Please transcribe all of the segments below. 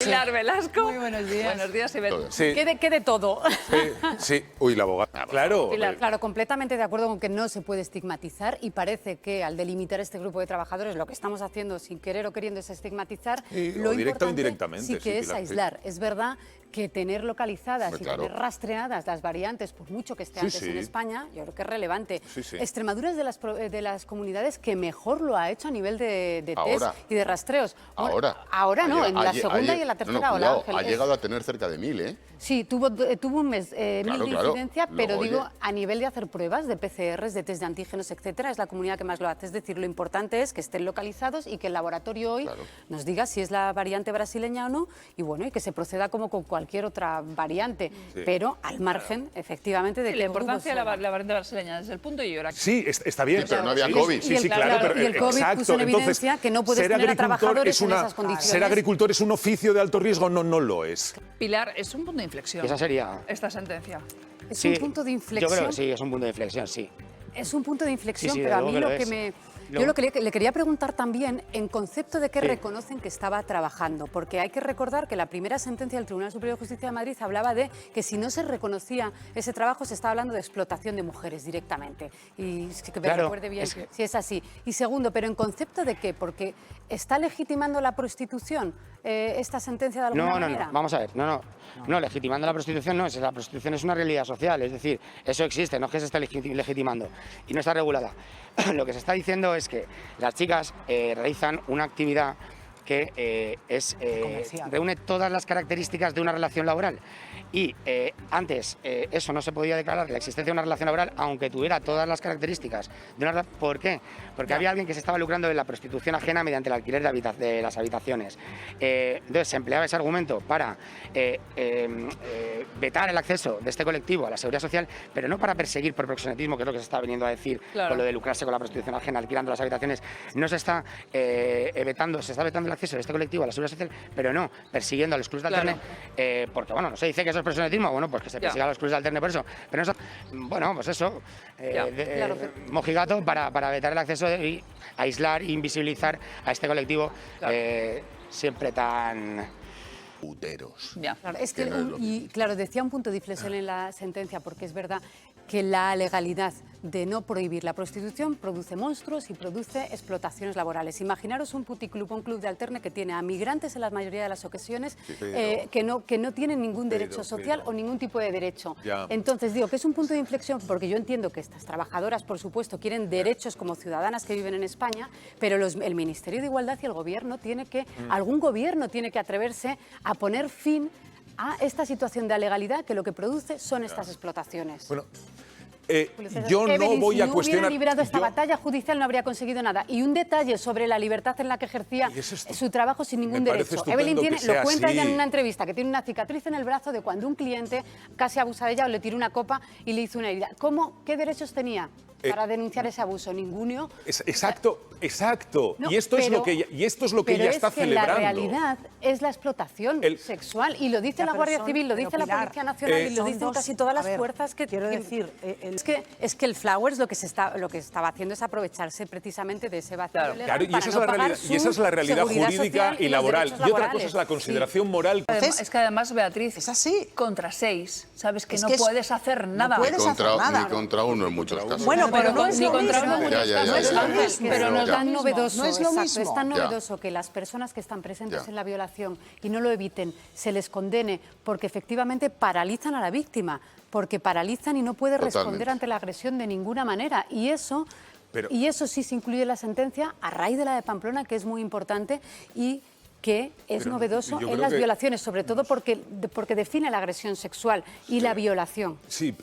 Pilar Velasco. Muy buenos días. Buenos días, Ivette. Sí, ¿Qué de todo? sí. Uy, la abogada. Claro. Pilar, claro, completamente de acuerdo con que no se puede estigmatizar y parece que al delimitar este grupo de trabajadores lo que estamos haciendo sin querer o queriendo es estigmatizar. O directa o indirectamente. Sí que es Pilar, aislar. Es verdad que tener localizadas Hombre, y claro. tener rastreadas las variantes, por mucho que esté Sí, antes sí. en España, yo creo que es relevante. Sí, sí. Extremadura es de las comunidades que mejor lo ha hecho a nivel de test Ahora. y de rastreos. Bueno, Ahora. ahora no, en la Ha lle- segunda ha y en la lle- tercera no, ola. cuidado, Ángel, ha es- llegado a tener cerca de 1000, ¿eh? Sí, tuvo un mes, 1000 Claro, de claro. incidencia, pero Luego, digo, oye. a nivel de hacer pruebas de PCRs, de test de antígenos, etcétera, es la comunidad que más lo hace. Es decir, lo importante es que estén localizados y que el laboratorio hoy Claro. nos diga si es la variante brasileña o no, y bueno, y que se proceda como con cualquier otra variante, Sí. pero al margen, efectivamente, de Y que la el grupo importancia de sea- la variante brasileña desde el punto y hora. Sí, está bien. Sí, pero no había Sí, COVID. Sí, sí, Y el- claro, claro, pero y el COVID exacto. puso en evidencia que no puedes ser tener a agricultor trabajadores es en una- esas condiciones. Ser agricultor es un oficio de alto riesgo, no lo es. Pilar, es un punto de inflexión. Esa sería. Esta sentencia. Es Sí, un punto de Yo inflexión. creo que sí, es un punto de inflexión, sí. Es un punto de inflexión, Sí, sí, pero a desde mí luego lo que que lo me... es. Yo lo que le quería preguntar también, en concepto de qué Sí. reconocen que estaba trabajando, porque hay que recordar que la primera sentencia del Tribunal Superior de Justicia de Madrid hablaba de que si no se reconocía ese trabajo se estaba hablando de explotación de mujeres directamente. Y es que me Claro, recuerde bien es que- si es así. Y segundo, ¿pero en concepto de qué? Porque ¿está legitimando la prostitución esta sentencia de alguna manera? No, vamos a ver, no, legitimando la prostitución no, la prostitución es una realidad social, es decir, eso existe, no es que se esté legitimando y no está regulada. Lo que se está diciendo es que las chicas realizan una actividad que reúne todas las características de una relación laboral y antes eso no se podía declarar la existencia de una relación laboral aunque tuviera todas las características de una. ¿Por qué? Porque había alguien que se estaba lucrando de la prostitución ajena mediante el alquiler de las habitaciones. Entonces se empleaba ese argumento para vetar el acceso de este colectivo a la seguridad social, pero no para perseguir por proxenetismo, que es lo que se está viniendo a decir Claro. con lo de lucrarse con la prostitución ajena, alquilando las habitaciones. No se está vetando el acceso de este colectivo a la seguridad social, pero no persiguiendo a los clubes de Claro. alterne, porque bueno, no se dice que eso es proxenetismo, bueno, pues que se Ya. persiga a los clubes de alterne por eso, pero eso, bueno, pues eso, Ya. Claro. mojigato para vetar el acceso y aislar e invisibilizar a este colectivo Claro. siempre tan... Puteros. Ya. Claro, es que, Que no es lo y claro, decía un punto de inflexión en la sentencia, porque es verdad que la legalidad de no prohibir la prostitución produce monstruos y produce explotaciones laborales. Imaginaros un puticlub, un club de alterne que tiene a migrantes en la mayoría de las ocasiones que no tienen ningún derecho social o ningún tipo de derecho. Ya. Entonces digo que es un punto de inflexión porque yo entiendo que estas trabajadoras, por supuesto, quieren derechos como ciudadanas que viven en España, pero el Ministerio de Igualdad y el Gobierno algún gobierno tiene que atreverse a poner fin a esta situación de alegalidad que lo que produce son estas explotaciones. Bueno, Julio César, yo no Evelyn, voy a si no cuestionar. hubiera librado esta yo- batalla judicial no habría conseguido nada. Y un detalle sobre la libertad en la que ejercía Y eso es- su trabajo sin ningún me parece derecho. estupendo Evelyn que lo sea cuenta ella en así. una entrevista, que tiene una cicatriz en el brazo de cuando un cliente casi abusa de ella o le tiró una copa y le hizo una herida. ¿Qué derechos tenía para denunciar ese abuso? Ninguno. Exacto. No, y esto es pero- lo que ella pero está es que celebrando. la realidad es la explotación sexual y lo dice Ya, la pero Guardia son- Civil, lo pero dice la Pilar, Policía Nacional y lo son dicen dos- casi todas a las ver, fuerzas que quiero decir, es que el Flowers lo que estaba haciendo es aprovecharse precisamente de ese vacío legal Claro, y para esa, no es la pagar realidad, y esa es la su realidad seguridad jurídica social y los laboral. derechos Y otra cosa laborales. es la consideración moral. Es que además, Beatriz, Es así. contra 6, sabes que Es no que es- puedes hacer nada. puedes Ni contra, hacer nada. ni contra uno en muchos casos. Bueno, pero no es ni lo contra mismo. uno, Ya, ya, no es ya, lo ya, ya. mismo. Pero no es Ya. tan novedoso, No es lo exacto, mismo. es tan Ya. novedoso que las personas que están presentes Ya. en la violación y no lo eviten, se les condene porque efectivamente paralizan a la víctima, porque paralizan y no puede responder Totalmente. ante la agresión de ninguna manera. Y eso Pero- sí se incluye en la sentencia a raíz de la de Pamplona, que es muy importante y que es Pero novedoso yo en creo las que- violaciones, sobre todo porque define la agresión sexual y la violación. Sí,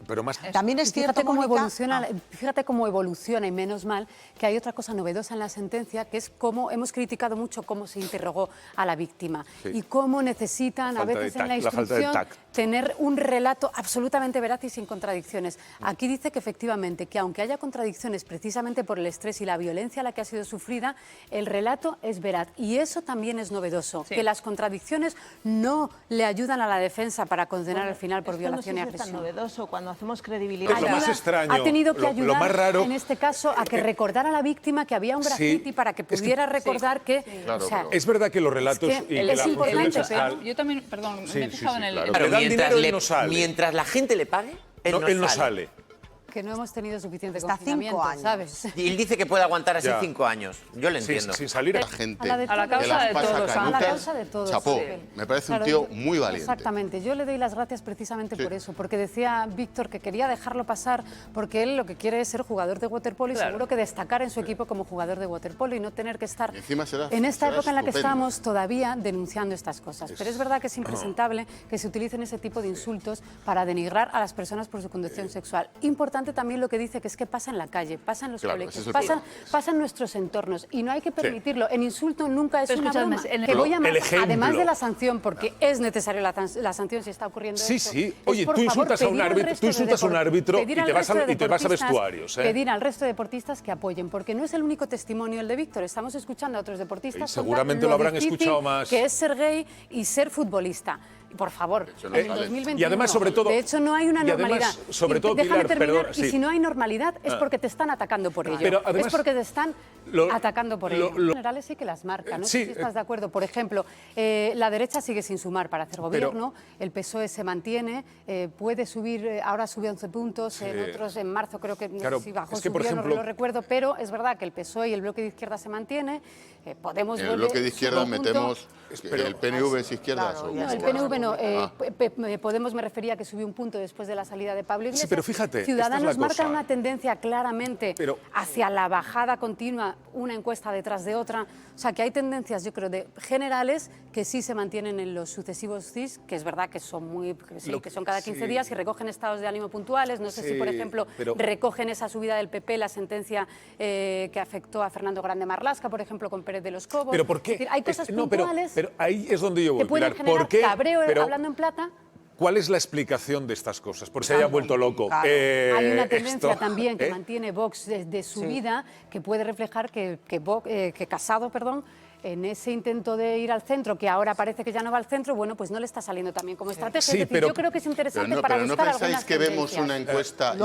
pero más. También es cierto, Fíjate cómo Mónica, evoluciona, fíjate cómo evoluciona y menos mal que hay otra cosa novedosa en la sentencia, que es cómo hemos criticado mucho cómo se interrogó a la víctima Sí. y cómo necesitan a Falta de veces en la tacto, la falta de instrucción tacto. tener un relato absolutamente veraz y sin contradicciones. Aquí dice que efectivamente, que aunque haya contradicciones precisamente por el estrés y la violencia a la que ha sido sufrida, el relato es veraz y eso también también es novedoso, Sí. que las contradicciones no le ayudan a la defensa para condenar al final por Esto no violación y sé si es tan agresión. novedoso cuando hacemos credibilidad. Es lo más extraño, Ha tenido que lo ayudar, más raro. en este caso, a que recordara a la víctima que había un graffiti para que pudiera recordar que... Claro, o sea, pero- Es verdad que los relatos Es que y que es la importante, función pero sexual- Yo también, perdón, Sí, me he sí, fijado sí, en el... claro. en Pero el- le dan dinero y no sale. mientras la gente le pague, él él no sale. sale. que no hemos tenido suficiente Hasta 5 confinamiento, años. ¿sabes? Y él dice que puede aguantar así Ya. 5 años. Yo lo Sin, entiendo. sin salir. La gente A la de A la todos. causa que las de pasa todos, A la canutas, causa de todos. chapó. sí. Me parece un Claro, tío yo- muy valiente. Exactamente. Yo le doy las gracias precisamente Sí. por eso, porque decía Víctor que quería dejarlo pasar porque él lo que quiere es ser jugador de waterpolo y Claro. seguro que destacar en su equipo como jugador de waterpolo y no tener que estar Y encima será- en esta será época en la que estupendo. estamos todavía denunciando estas cosas. Pero es verdad que es impresentable que se utilicen ese tipo de insultos para denigrar a las personas por su condición sexual. Importante también lo que dice, que es que pasa en la calle, pasa en los Claro, colegios, ese es el pasa, problema. pasa en nuestros entornos y no hay que permitirlo. El insulto nunca es Pero una escúchame, broma. en el- Que voy a el ejemplo. además de la sanción, porque es necesaria la sanción si está ocurriendo Sí, esto, sí. es, Oye, por tú favor, insultas a un pedir al árbitro, resto tú de insultas a un árbitro pedir y al te vas resto a de deportistas- vestuarios, ¿eh? Pedir al resto de deportistas que apoyen, porque no es el único testimonio el de Víctor. Estamos escuchando a otros deportistas. Y seguramente contar lo habrán difícil escuchado más. que es ser gay y ser futbolista. Por favor, hecho, no en el sale. 2021. Y además, sobre todo- De hecho, no hay una y además, normalidad. sobre Y todo, déjame Pilar, terminar, perdón, y sí. si no hay normalidad es porque te están atacando por ello. Pero además, es porque te están lo- atacando por lo- ello. lo- Los generales sí que las marcan. No sí, sé si estás de acuerdo. Por ejemplo, la derecha sigue sin sumar para hacer gobierno, el PSOE se mantiene, puede subir, ahora sube 11 puntos, en otros en marzo creo que, no Claro, sé si bajó, es que, por subió, no ejemplo- lo recuerdo, pero es verdad que el PSOE y el bloque de izquierda se mantiene, Podemos En el vuelve bloque de su izquierda conjunto- metemos Pero- el PNV es izquierda. Claro, o- ya No, el está. PNV no. Ah. Podemos me refería que subió un punto después de la salida de Pablo Iglesias. Sí, pero fíjate, esta es la Ciudadanos marca cosa. una tendencia claramente Pero- hacia la bajada continua, una encuesta detrás de otra. O sea, que hay tendencias, yo creo, generales que sí se mantienen en los sucesivos CIS, que es verdad que son que son cada 15 sí. días y recogen estados de ánimo puntuales. No sé si, por Sí, ejemplo, pero- recogen esa subida del PP, la sentencia que afectó a Fernando Grande Marlaska, por ejemplo, con Pérez de los Cobos. ¿Pero por qué? Es decir, hay cosas No, puntuales pero ahí es donde yo voy, que pueden Pilar. generar ¿Por qué? cabreo, Pero, hablando en plata. ¿cuál es la explicación de estas cosas? Por si se haya vuelto loco. claro. Hay una tendencia esto, también que ¿eh? mantiene Vox de su vida, que puede reflejar que Casado, en ese intento de ir al centro, que ahora parece que ya no va al centro, bueno, pues no le está saliendo también como estrategia. Sí, es decir, pero- yo creo que es interesante Pero no, para pero no buscar pensáis algunas que vemos tendencias. una encuesta